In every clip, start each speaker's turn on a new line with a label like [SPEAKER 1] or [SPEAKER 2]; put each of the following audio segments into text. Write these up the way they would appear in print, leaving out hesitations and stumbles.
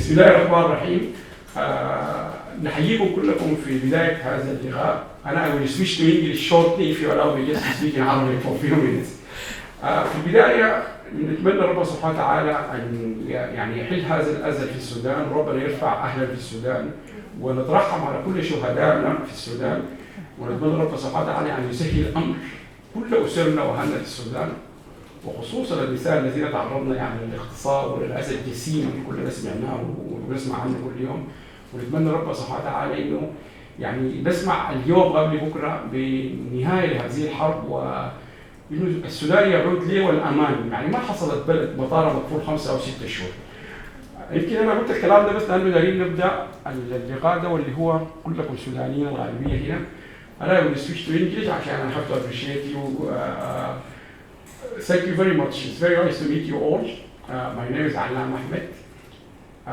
[SPEAKER 1] بسم الله الرحمن الرحيم. نحييكم كلكم في بداية هذا اللقاء. أنا I will switch to English shortly if you allow me just to speak in Arabic for a few minutes. في البداية نتمنى ربنا سبحانه وتعالى أن يعني يحل هذا الأذى في السودان، وربنا يرفع أهلا في السودان، ونترحم على كل شهدائنا في السودان، ونتمنى ربنا سبحانه وتعالى أن يسهل الأمر كل أسرنا وأهلنا في السودان، وخصوصا النساء الذين تعرضنا يعني للاغتصاب وللأذى الجسيم اللي كلنا سمعناه ونسمع عنه كل يوم. ونتمنى ربنا سبحانه وتعالى انه يعني نسمع اليوم قبل بكره بنهايه لهذه الحرب، وانه السودان يعود ليه والامان. يعني ما حصلت بلد مطار مقفول 5 أو 6 شهور. يمكن انا قلت الكلام ده بس لانه دايرين نبدا اللقاء ده واللي هو كلكم سودانيين الغالبيه هنا. انا will switch to English عشان I have to appreciate you. Thank you very much. It's very nice to meet you all. My name is Allam Ahmed. I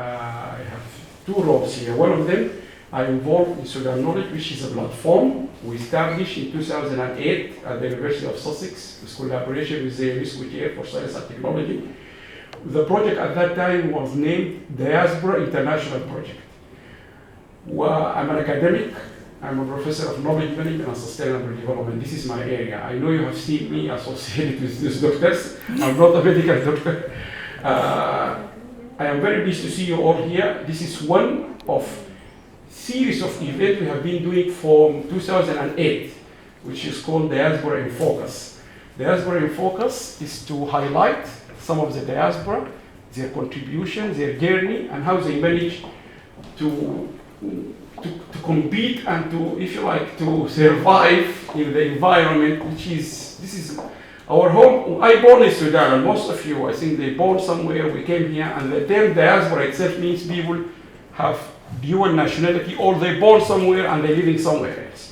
[SPEAKER 1] have 2 roles here. One of them, I'm involved in Urogynaecology, which is a platform we established in 2008 at the University of Sussex with collaboration with the Sohier for Science and Technology. The project at that time was named Diaspora International Project. I'm an academic. I'm a professor of knowledge management and sustainable development. This is my area. I know you have seen me associated with these doctors. I'm not a medical doctor. I am very pleased to see you all here. This is one of series of events we have been doing from 2008, which is called Diaspora in Focus. Diaspora in Focus is to highlight some of the diaspora, their contribution, their journey, and how they manage to compete and to, if you like, to survive in the environment, which is, this is our home. I born in Sudan, and most of you, I think they born somewhere, we came here, and the term diaspora itself means people have dual nationality, or they born somewhere and they living somewhere else.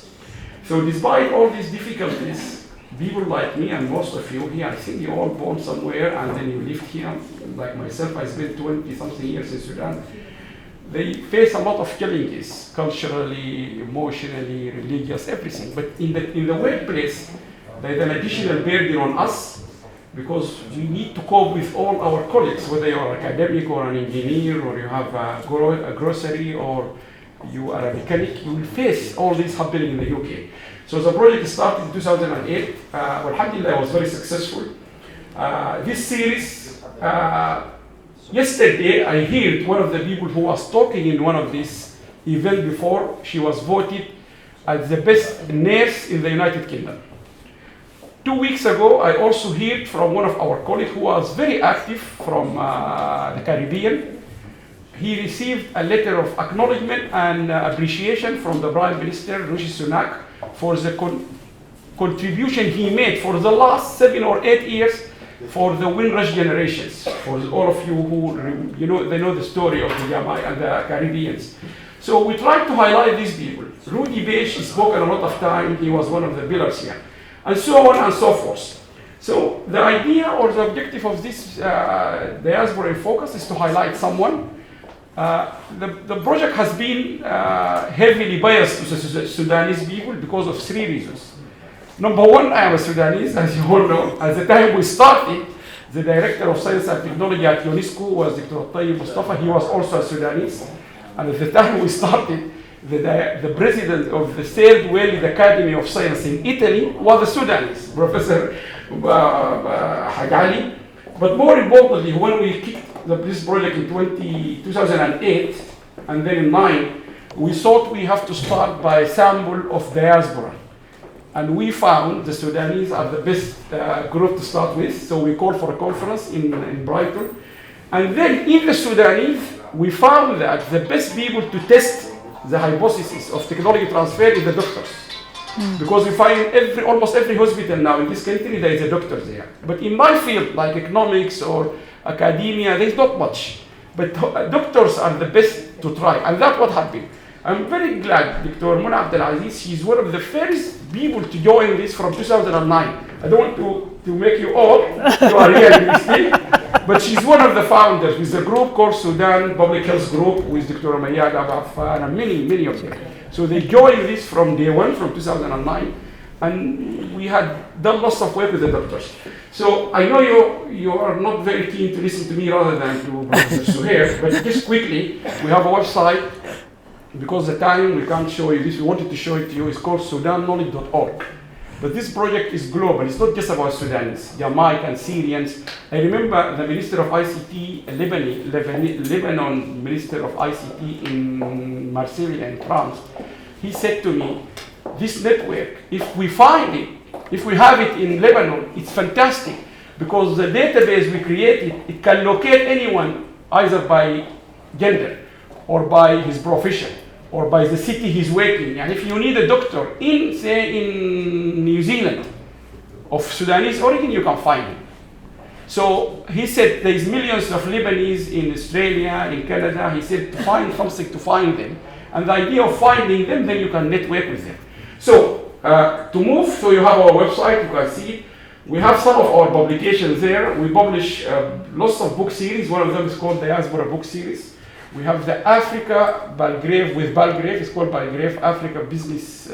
[SPEAKER 1] So despite all these difficulties, people like me and most of you here, I think you all born somewhere and then you lived here. Like myself, I spent 20-something years in Sudan. They face a lot of challenges, culturally, emotionally, religious, everything. But in the workplace, there's an additional burden on us because we need to cope with all our colleagues, whether you're an academic or an engineer, or you have a grocery, or you are a mechanic. You will face all this happening in the UK. So the project started in 2008. Alhamdulillah, it was very successful. This series, yesterday I heard one of the people who was talking in one of these events before, she was voted as the best nurse in the United Kingdom. 2 weeks ago, I also heard from one of our colleagues who was very active from the Caribbean. He received a letter of acknowledgement and appreciation from the Prime Minister, Rishi Sunak, for the contribution he made for the last 7 or 8 years for the Windrush generations. For all of you who, they know the story of the Yamai and the Caribbeans. So we tried to highlight these people. Rudy Beige spoke a lot of time. He was one of the pillars here. And so on and so forth. So the idea or the objective of this Diaspora in Focus is to highlight someone. The project has been heavily biased to the Sudanese people because of 3 reasons. Number 1, I am a Sudanese, as you all know. At the time we started, the director of science and technology at UNESCO was Dr. Tayyib Mustafa. He was also a Sudanese. And at the time we started, the president of the 3rd World Academy of Science in Italy was a Sudanese, Professor Hagali. But more importantly, when we kicked this project in 2008 and then in 9, we thought we have to start by a sample of diaspora. And we found the Sudanese are the best group to start with, so we called for a conference in Brighton. And then in the Sudanese, we found that the best people to test the hypothesis of technology transfer is the doctors. Because we find almost every hospital now in this country, there is a doctor there. But in my field, like economics or academia, there's not much. But doctors are the best to try, and that's what happened. I'm very glad Dr. Mona Abdelaziz, she's one of the first people to join this from 2009. I don't want to make you all, you are here still, but she's one of the founders with a group called Sudan Public Health Group with Dr. Mayad Abafan and many of them. So they joined this from day 1, from 2009. And we had done lots of work with the doctors. So I know you are not very keen to listen to me rather than to Professor Sohier, but just quickly, we have a website, because the time we can't show you this, we wanted to show it to you. It's called sudanknowledge.org. But this project is global. It's not just about Sudanese, Jamaican, Syrians. I remember the Minister of ICT, Lebanon Minister of ICT in Marseille in France, he said to me, this network, if we find it, if we have it in Lebanon, it's fantastic, because the database we created, it can locate anyone either by gender or by his profession or by the city he's working. And if you need a doctor in, say, in New Zealand of Sudanese origin, you can find him. So he said there's millions of Lebanese in Australia, in Canada. He said to find something to find them. And the idea of finding them, then you can network with them. So to move, so you have our website, you can see it. We have some of our publications there. We publish lots of book series. One of them is called Diaspora Book Series. We have the Africa Belgrave with Belgrave. It's called Belgrave Africa Business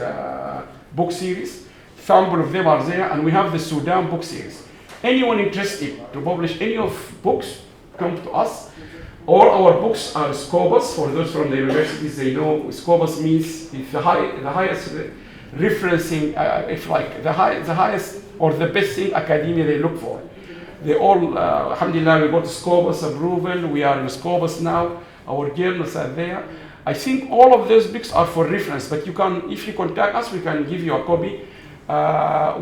[SPEAKER 1] Book Series. Sample of them are there. And we have the Sudan Book Series. Anyone interested to publish any of books, come to us. All our books are Scopus. For those from the universities, they know Scopus means it's the highest referencing, if like the highest or the best thing academia they look for. They all, alhamdulillah, we got Scopus approval. We are in Scopus now. Our journals are there. I think all of those books are for reference, but you can, if you contact us, we can give you a copy.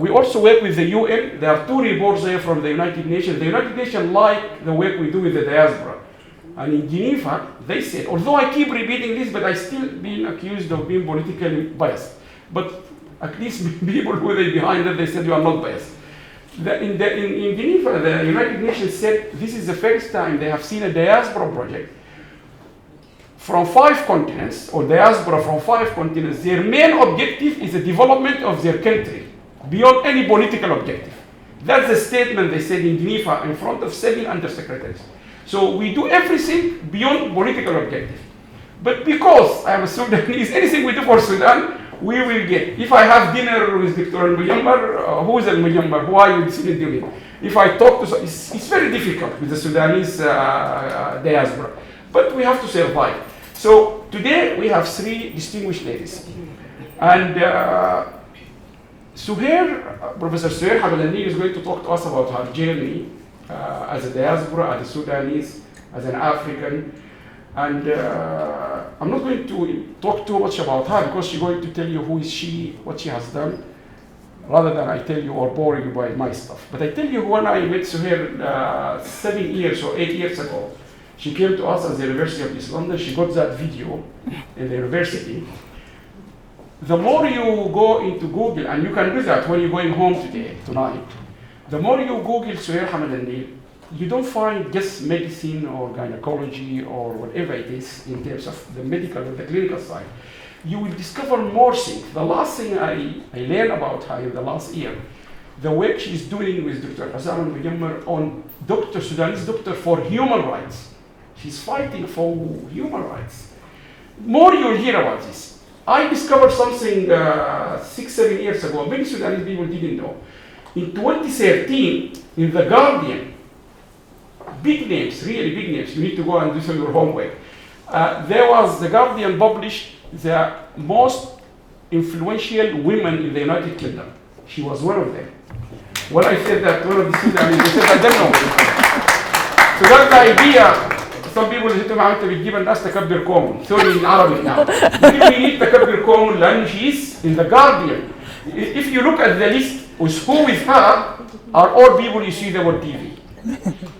[SPEAKER 1] We also work with the UN. There are 2 reports there from the United Nations. The United Nations like the work we do with the diaspora. And in Geneva, they said, although I keep repeating this, but I still being accused of being politically biased. But at least people who are behind that, they said you are not biased. In Geneva, the United Nations said this is the first time they have seen a diaspora project from 5 continents, or diaspora from 5 continents. Their main objective is the development of their country, beyond any political objective. That's the statement they said in Geneva in front of 7 undersecretaries. So we do everything beyond political objective. But because I am a Sudanese, anything we do for Sudan, we will get. If I have dinner with Dr. Al-Mujammar, who is Al-Mujammar? Who are you sitting with? If I talk to, it's very difficult with the Sudanese diaspora. But we have to survive. So today we have 3 distinguished ladies. And Sohier, Professor Sohier Elneil is going to talk to us about her journey as a diaspora, as a Sudanese, as an African. And I'm not going to talk too much about her because she's going to tell you who is she, what she has done, rather than I tell you or bore you by my stuff. But I tell you, when I met Sohier 7 years or 8 years ago, she came to us at the University of East London. She got that video in the university. The more you go into Google, and you can do that when you're going home tonight, the more you Google Sohier Elneil, you don't find just medicine or gynecology or whatever it is in terms of the medical or the clinical side. You will discover more things. The last thing I learned about her in the last year, the work she's doing with Dr. Hassan Al-Mujammar on Sudanese doctor for human rights. She's fighting for human rights. More you'll hear about this. I discovered something 6-7 years ago, many Sudanese people didn't know. In 2013, in The Guardian, big names, really big names, you need to go and do some of your homework. The Guardian published the most influential women in the United Kingdom. She was one of them. When I said that, one of the Sudanese, they said, I don't know. So that's the idea. Some people say, أنت بتجيب الناس تكبر كومن. Sorry in Arabic now. We need تكبر كومن لأن she's in The Guardian. If you look at the list, who with her are all people you see them on TV.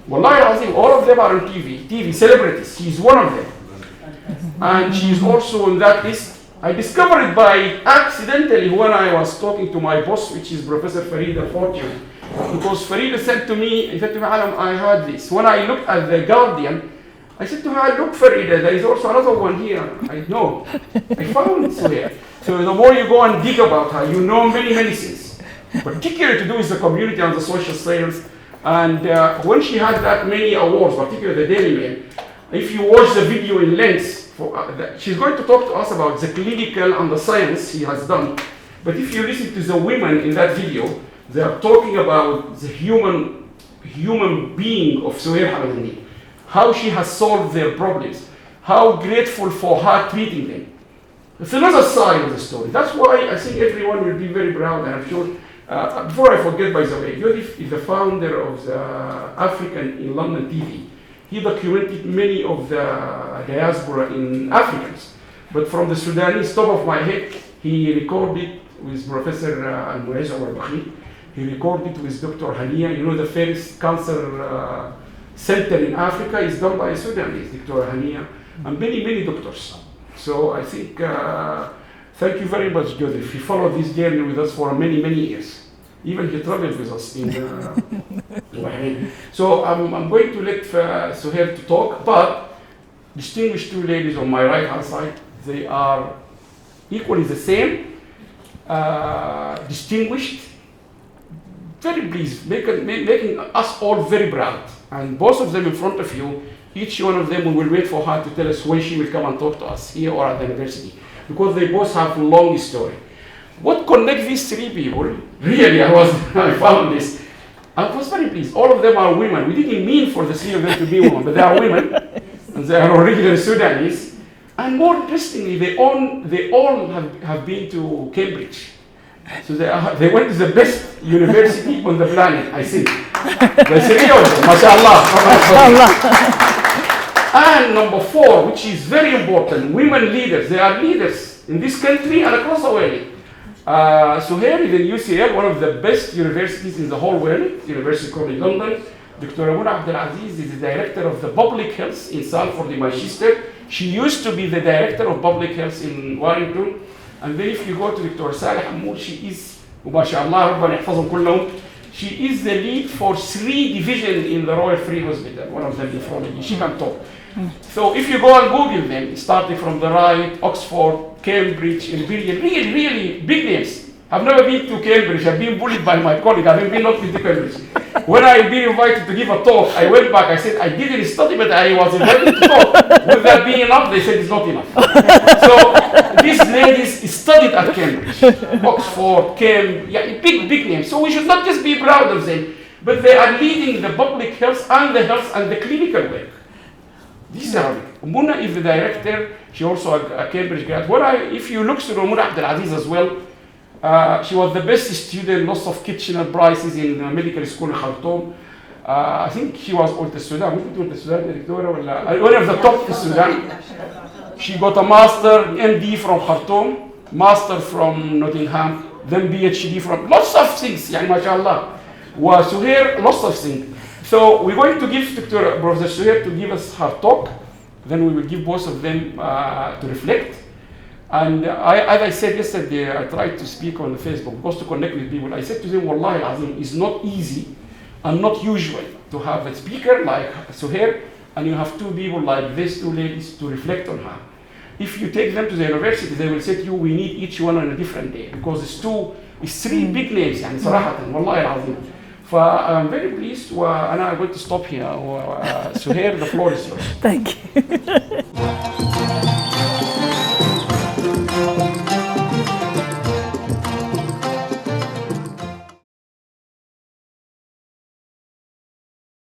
[SPEAKER 1] Wallahi Azim, all of them are on TV celebrities. She's one of them. And she's also on that list. I discovered it by accidentally when I was talking to my boss, which is Professor Farid Al-Fortune. Because Farid said to me, Alam, I heard this. When I looked at The Guardian, I said to her, look Farida, there is also another one here. I know. I found it here. So the more you go and dig about her, you know many things. Particularly to do with the community and the social science. And when she had that many awards, particularly the Daily Mail, if you watch the video in length, she's going to talk to us about the clinical and the science she has done. But if you listen to the women in that video, they are talking about the human being of Sohier Hamedani, how she has solved their problems, how grateful for her treating them. It's another side of the story. That's why I think everyone will be very proud, and I'm sure. Before I forget, by the way, Yosef is the founder of the African in London TV. He documented many of the diaspora in Africans. But from the Sudanese, top of my head, he recorded with Professor Al-Mu'izz. He recorded with Dr. Hania. You know, the first cancer center in Africa is done by a Sudanese, Dr. Hania, and many doctors. So I think, thank you very much, Joseph. He followed this journey with us for many years. Even he traveled with us in Bahrain. So I'm going to let Sohier to talk, but distinguished two ladies on my right hand side, they are equally the same, distinguished, very pleased, making us all very proud. And both of them in front of you, each one of them, we will wait for her to tell us when she will come and talk to us here or at the university, because they both have a long story. What connects these three people, really, I found this. I was very pleased. All of them are women. We didn't mean for the three of them to be women, but they are women, and they are originally Sudanese. And more interestingly, they all have been to Cambridge. So they went to the best university on the planet, I think. The three of them, mashallah. And number 4, which is very important, women leaders. They are leaders in this country and across the world. Sohier is in UCL, one of the best universities in the whole world, University College London. Dr. Muna Abdelaziz is the director of the public health in Salford, in Manchester. She used to be the director of public health in Warrington. And then if you go to Dr. Saleh Hamoud, she is, she is the lead for 3 divisions in the Royal Free Hospital, one of them nephrology. She can talk. So if you go and Google them, starting from the right, Oxford, Cambridge, Imperial, really big names. I've never been to Cambridge. I've been bullied by my colleague. I've been not been to Cambridge. When I've been invited to give a talk, I went back. I said, I didn't study, but I was invited to talk. Would that be enough? They said, it's not enough. So these ladies studied at Cambridge, Oxford, Cambridge, big names. So we should not just be proud of them, but they are leading the public health and the clinical work. These are Muna is the director. She also a Cambridge grad. If you look through Muna Abdelaziz as well, she was the best student, lots of Kitchener prizes in medical school in Khartoum. I think she was all the Sudan. One of the top in Sudan. She got a master, MD from Khartoum, master from Nottingham, then PhD from lots of things. Yani, mashallah. Sohier, lots of things. So we're going to give Dr. Professor Sohier to give us her talk. Then we will give both of them to reflect. And as I said yesterday, I tried to speak on Facebook because to connect with people. I said to them, Wallahi Azim, it's not easy and not usual to have a speaker like Sohier and you have 2 people like these 2 ladies to reflect on her. If you take them to the university, they will say to you, we need each one on a different day because it's 3 big names, يعني صراحة, Wallahi Azim. I'm very pleased, and I'm going to stop here. Sohier, the floor is yours.
[SPEAKER 2] Thank you.